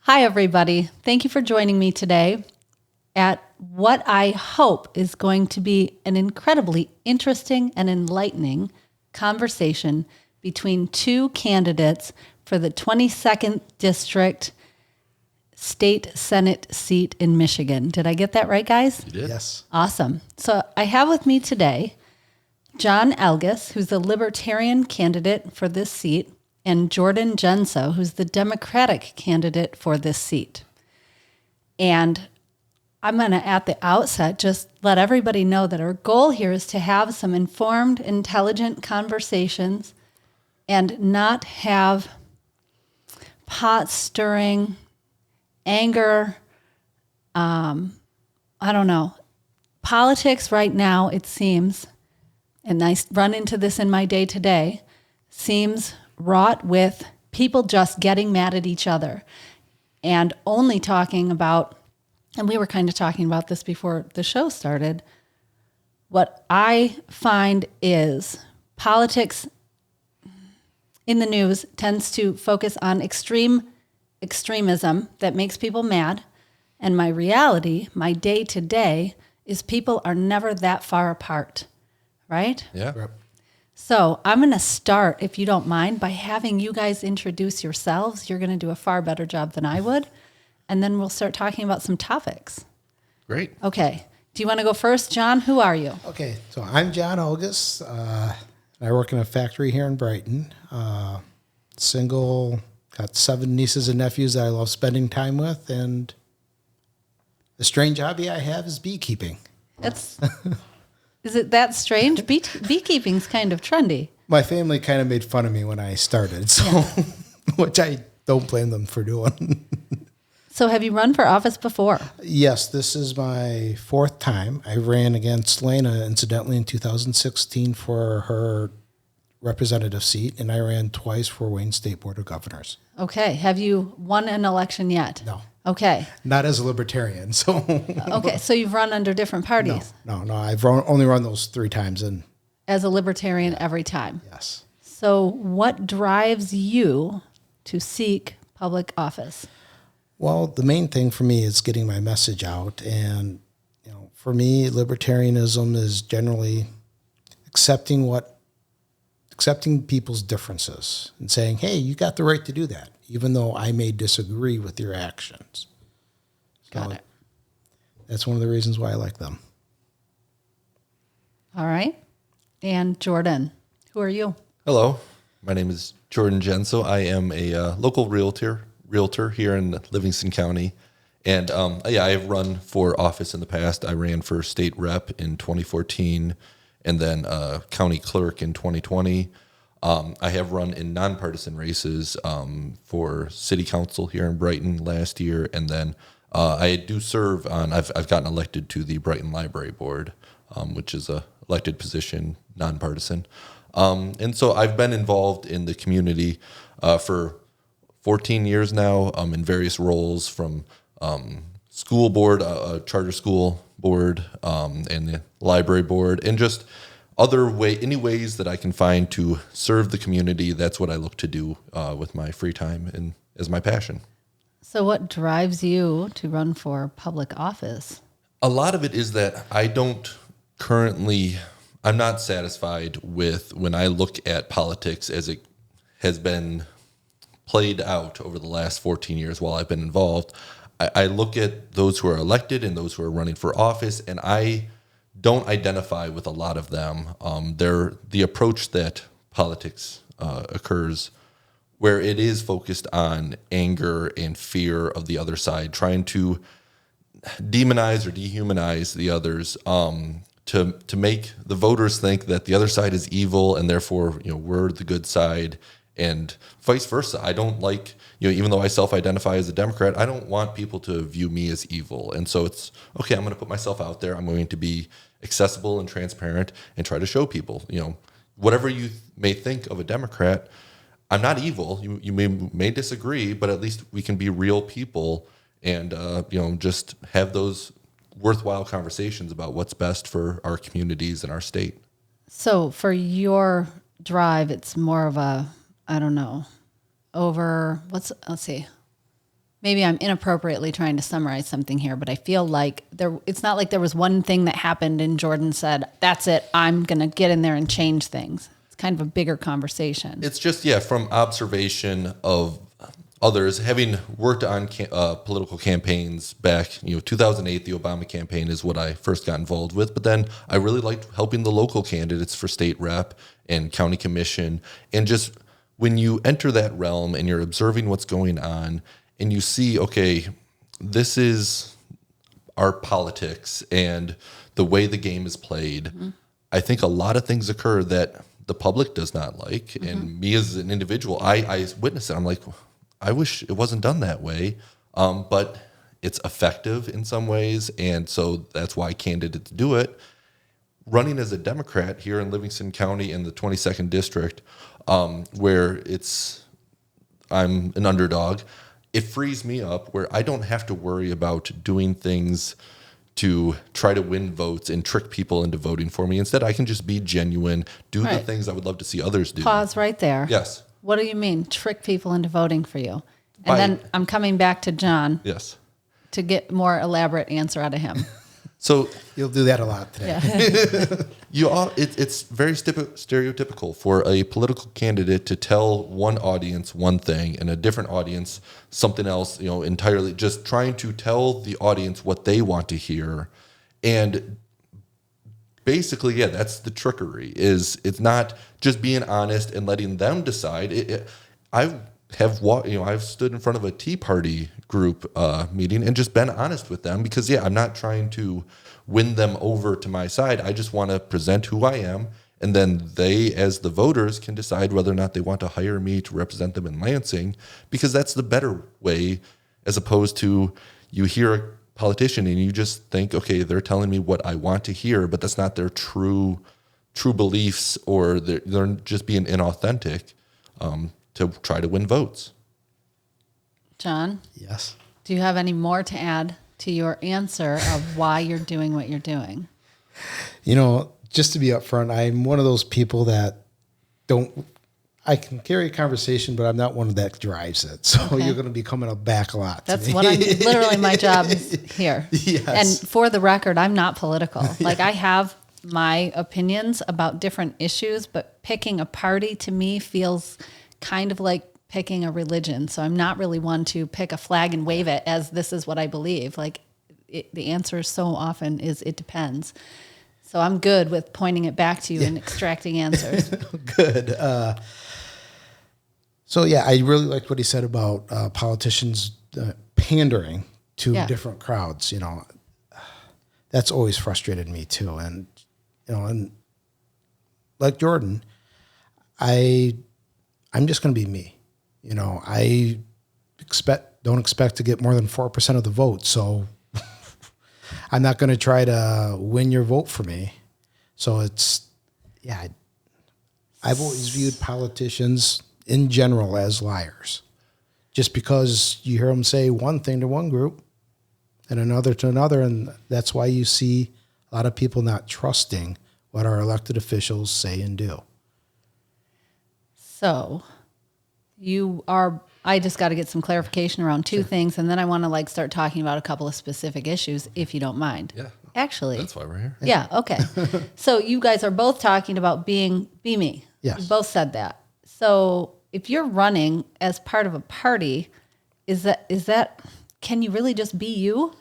Hi, everybody. Thank you for joining me today at what I hope is going to be an incredibly interesting and enlightening conversation between two candidates for the 22nd District State Senate seat in Michigan. Did I get that right, guys? You did? Yes. Awesome. So I have with me today John Elgas, who's the Libertarian candidate for this seat, and Jordan Genso, who's the Democratic candidate for this seat. And I'm going to, at the outset, just let everybody know that our goal here is to have some informed, intelligent conversations and not have pot-stirring, anger, I don't know. Politics right now, it seems, and I run into this in my day-to-day, seems wrought with people just getting mad at each other and only talking about, and we were kind of talking about this before the show started, what I find is politics in the news tends to focus on extremism that makes people mad. And my reality, my day-to-day, is people are never that far apart, right? Yeah. Yep. So I'm going to start, if you don't mind, by having you guys introduce yourselves. You're going to do a far better job than I would. And then we'll start talking about some topics. Great. Okay. Do you want to go first, John? Who are you? Okay, so I'm John Elgas. I work in a factory here in Brighton. Single, got 7 nieces and nephews that I love spending time with, and the strange hobby I have is beekeeping. Is it that strange? Beekeeping's kind of trendy. My family kind of made fun of me when I started, so which I don't blame them for doing. So have you run for office before? Yes, this is my 4th time. I ran against Lena, incidentally, in 2016 for her representative seat, and I ran twice for Wayne State Board of Governors. Okay. Have you won an election yet? No. Okay. Not as a libertarian, so... Okay. So you've run under different parties. No. I've only run those 3 times, and As a libertarian every time. yes. So what drives you to seek public office? Well, the main thing for me is getting my message out, and for me, libertarianism is generally accepting people's differences and saying, "Hey, you got the right to do that, even though I may disagree with your actions." Got it. That's one of the reasons why I like them. All right. And Jordan, who are you? Hello. My name is Jordan Genso. I am a local realtor here in Livingston County. And I have run for office in the past. I ran for state rep in 2014 and then county clerk in 2020. I have run in nonpartisan races for city council here in Brighton last year. And then I do serve on, I've gotten elected to the Brighton Library Board, which is a elected position, nonpartisan. And so I've been involved in the community for 14 years now in various roles, from school board, charter school board, and the library board, and just any ways that I can find to serve the community. That's what I look to do with my free time and as my passion. So what drives you to run for public office? A lot of it is that I'm not satisfied with when I look at politics as it has been played out over the last 14 years while I've been involved. I look at those who are elected and those who are running for office, and I don't identify with a lot of them. The approach that politics occurs, where it is focused on anger and fear of the other side, trying to demonize or dehumanize the others, to make the voters think that the other side is evil and therefore we're the good side, and vice versa. I don't like, even though I self-identify as a Democrat, I don't want people to view me as evil. And so it's, okay, I'm going to put myself out there. I'm going to be accessible and transparent and try to show people, whatever you may think of a Democrat, I'm not evil. You may disagree, but at least we can be real people and, just have those worthwhile conversations about what's best for our communities and our state. So for your drive, it's more of a, I don't know, let's see, maybe I'm inappropriately trying to summarize something here, but I feel like it's not like there was one thing that happened and Jordan said, that's it, I'm going to get in there and change things. It's kind of a bigger conversation. It's just, from observation of others, having worked on political campaigns back, 2008, the Obama campaign is what I first got involved with. But then I really liked helping the local candidates for state rep and county commission. And just when you enter that realm and you're observing what's going on and you see, okay, this is our politics and the way the game is played, I think a lot of things occur that the public does not like. And me as an individual, I witness it. I'm like, I wish it wasn't done that way, but it's effective in some ways, and so that's why candidates do it. Running as a Democrat here in Livingston County in the 22nd District, where I'm an underdog, it frees me up where I don't have to worry about doing things to try to win votes and trick people into voting for me. Instead, I can just be genuine, do the things I would love to see others do. Pause right there. Yes. What do you mean, trick people into voting for you? And then I'm coming back to John. Yes. To get more elaborate answer out of him. So you'll do that a lot today. Yeah. It's very stereotypical for a political candidate to tell one audience one thing and a different audience something else, entirely just trying to tell the audience what they want to hear. And basically, that's the trickery. It's not just being honest and letting them decide. I've stood in front of a Tea Party group meeting and just been honest with them because I'm not trying to win them over to my side. I just want to present who I am, and then they, as the voters, can decide whether or not they want to hire me to represent them in Lansing, because that's the better way, as opposed to you hear a politician and you just think, okay, they're telling me what I want to hear, but that's not their true beliefs, or they're just being inauthentic to try to win votes. John? Yes. Do you have any more to add to your answer of why you're doing what you're doing? Just to be upfront, I'm one of those people that I can carry a conversation, but I'm not one that drives it. So you're going to be coming back a lot. That's what literally my job is here. Yes. And for the record, I'm not political. Like I have my opinions about different issues, but picking a party to me feels kind of like picking a religion. So I'm not really one to pick a flag and wave it as this is what I believe. Like the answer so often is it depends. So I'm good with pointing it back to you and extracting answers. Good. So I really liked what he said about politicians pandering to different crowds. That's always frustrated me too. And and like Jordan, I'm just going to be me. I don't expect to get more than 4% of the vote. So I'm not going to try to win your vote for me. So I've always viewed politicians in general as liars. Just because you hear them say one thing to one group and another to another, and that's why you see a lot of people not trusting what our elected officials say and do. So I just got to get some clarification around two things, and then I want to start talking about a couple of specific issues, if you don't mind. Yeah. Actually. That's why we're here. Yeah, okay. So you guys are both talking about be me. Yes. You both said that. So if you're running as part of a party, is that can you really just be you?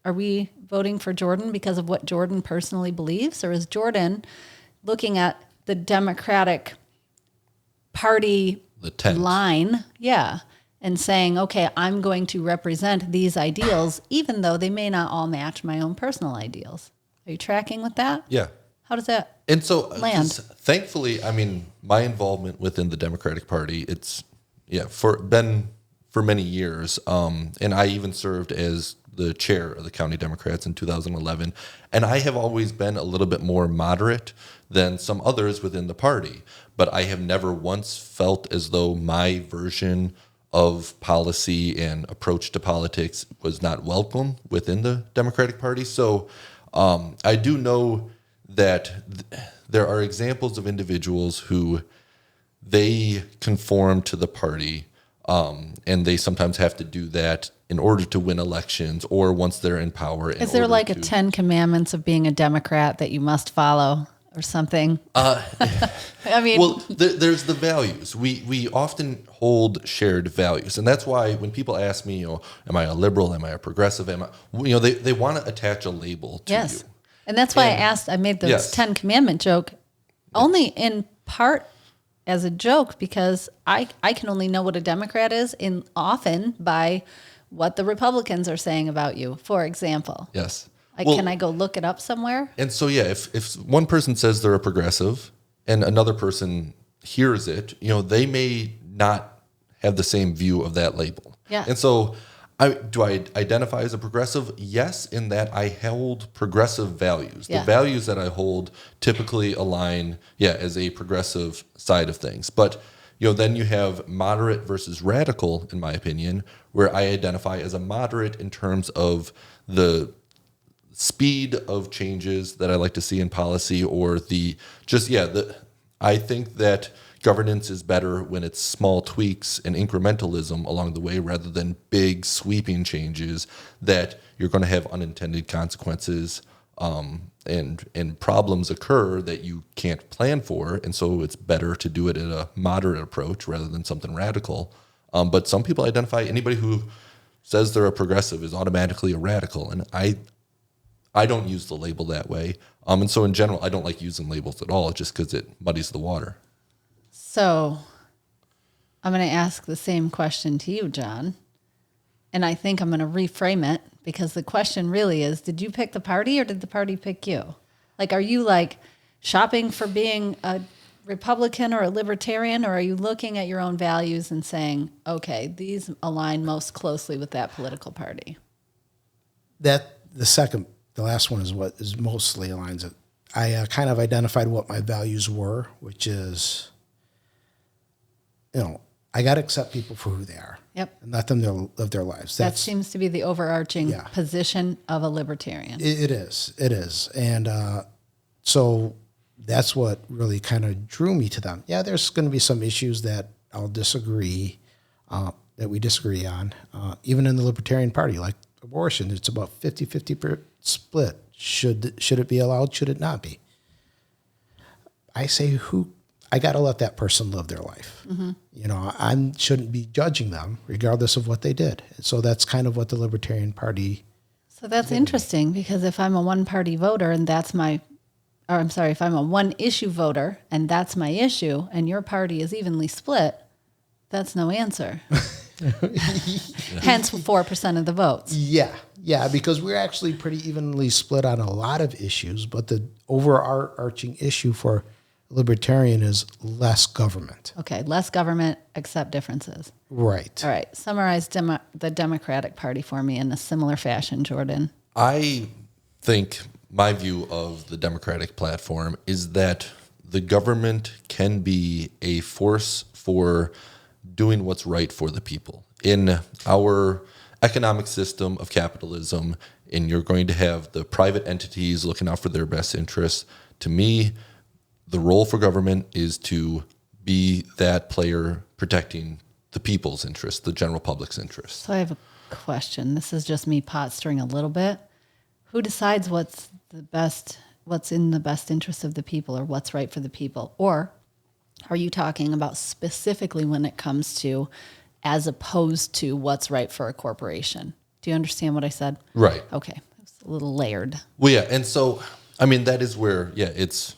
Are we voting for Jordan because of what Jordan personally believes? Or is Jordan looking at the Democratic Party line, and saying, okay, I'm going to represent these ideals, even though they may not all match my own personal ideals? Are you tracking with that? Yeah. How does that And so, land? thankfully, my involvement within the Democratic Party, it's been for many years, and I even served as the chair of the County Democrats in 2011, and I have always been a little bit more moderate than some others within the party, but I have never once felt as though my version of policy and approach to politics was not welcome within the Democratic Party. So I do know that there are examples of individuals who they conform to the party And they sometimes have to do that in order to win elections or once they're in power. Is there like a 10 commandments of being a Democrat that you must follow or something? I mean, well, there's the values. We often hold shared values. And that's why when people ask me, am I a liberal? Am I a progressive? They want to attach a label to you. And that's why I made the 10 commandment joke only in part as a joke, because I can only know what a Democrat is often by what the Republicans are saying about you, for example. Yes. Can I go look it up somewhere? And so, if one person says they're a progressive and another person hears it, they may not have the same view of that label. Yeah. And so do I identify as a progressive? Yes, in that I hold progressive values. Yeah. The values that I hold typically align, as a progressive side of things. But, then you have moderate versus radical, in my opinion, where I identify as a moderate in terms of the speed of changes that I like to see in policy, or I think that governance is better when it's small tweaks and incrementalism along the way rather than big sweeping changes that you're going to have unintended consequences and problems occur that you can't plan for. And so it's better to do it in a moderate approach rather than something radical. But some people identify anybody who says they're a progressive is automatically a radical. And I don't use the label that way. And so in general, I don't like using labels at all just because it muddies the water. So I'm going to ask the same question to you, John. And I think I'm going to reframe it, because the question really is, did you pick the party or did the party pick you? Like, are you like shopping for being a Republican or a Libertarian, or are you looking at your own values and saying, okay, these align most closely with that political party? The last one is what is mostly aligns it. I kind of identified what my values were, which is, I got to accept people for who they are. Yep. And let them live their lives. That seems to be the overarching position of a libertarian. It is. And so that's what really kind of drew me to them. Yeah, there's going to be some issues that I'll disagree, that we disagree on. Even in the Libertarian Party, like abortion, it's about 50-50 split. Should it be allowed? Should it not be? I say, I got to let that person live their life. Mm-hmm. I shouldn't be judging them regardless of what they did. So that's kind of what the Libertarian Party. So that's interesting, because if I'm a one-party voter and if I'm a one-issue voter and that's my issue, and your party is evenly split, that's no answer. Hence 4% of the votes. Yeah, because we're actually pretty evenly split on a lot of issues, but the overarching issue for libertarian is less government. Okay, less government, accept differences. Right. All right, summarize the Democratic Party for me in a similar fashion, Jordan. I think my view of the Democratic platform is that the government can be a force for doing what's right for the people. In our economic system of capitalism, and you're going to have the private entities looking out for their best interests. To me, the role for government is to be that player protecting the people's interests, the general public's interests. So I have a question. This is just me pot stirring a little bit. Who decides what's in the best interest of the people, or what's right for the people? Or are you talking about specifically when it comes to as opposed to what's right for a corporation? Do you understand what I said? Right. Okay. It's a little layered. Well, yeah. And so, that is where, it's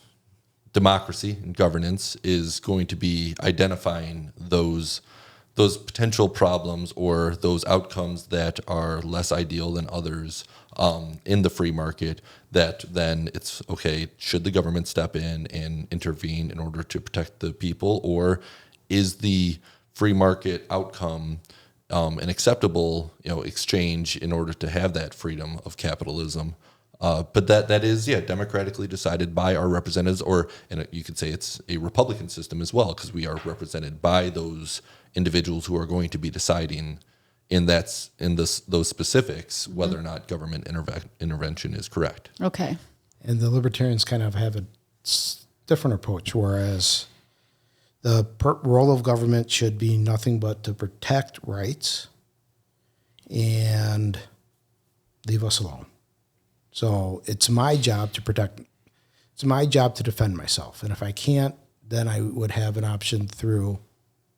democracy and governance is going to be identifying those potential problems or those outcomes that are less ideal than others in the free market, that then it's okay, should the government step in and intervene in order to protect the people, or is the free market outcome an acceptable exchange in order to have that freedom of capitalism? But that is democratically decided by our representatives, and you could say it's a Republican system as well, because we are represented by those individuals who are going to be deciding those specifics whether or not government intervention is correct. Okay. And the libertarians kind of have a different approach, whereas the role of government should be nothing but to protect rights and leave us alone. So it's my job to protect. It's my job to defend myself. And if I can't, then I would have an option through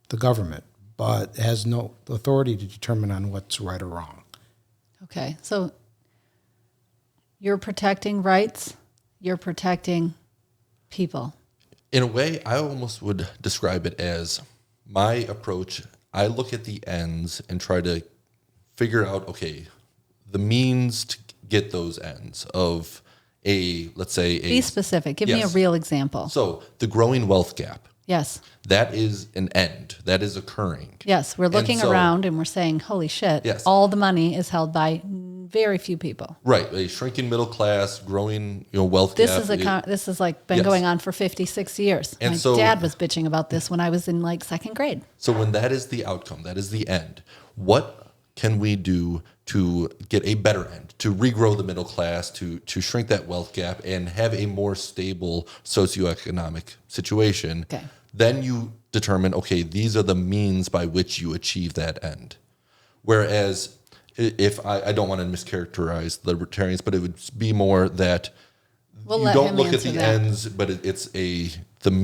the government, but it has no authority to determine on what's right or wrong. Okay. So you're protecting rights, you're protecting people. In a way, I almost would describe it as my approach. I look at the ends and try to figure out, okay, the means to get those ends of let's say Be specific. Give me a Yes. real example. So the growing wealth gap, Yes. that is an end. That is occurring. Yes. We're looking so- around and we're saying, holy shit, Yes. all the money is held by very few people. Right. A shrinking middle class, growing wealth This gap. is this is like been Yes. going on for 50, 60 years. And My so- dad was bitching about this when I was in like second grade. So when that is the outcome, that is the end, what can we do to get a better end, to regrow the middle class, to shrink that wealth gap and have a more stable socioeconomic situation? Okay. Then you determine, okay, these are the means by which you achieve that end. Whereas if I don't want to mischaracterize libertarians, but it would be more that We'll you let don't him look at answer the that. ends, but it's a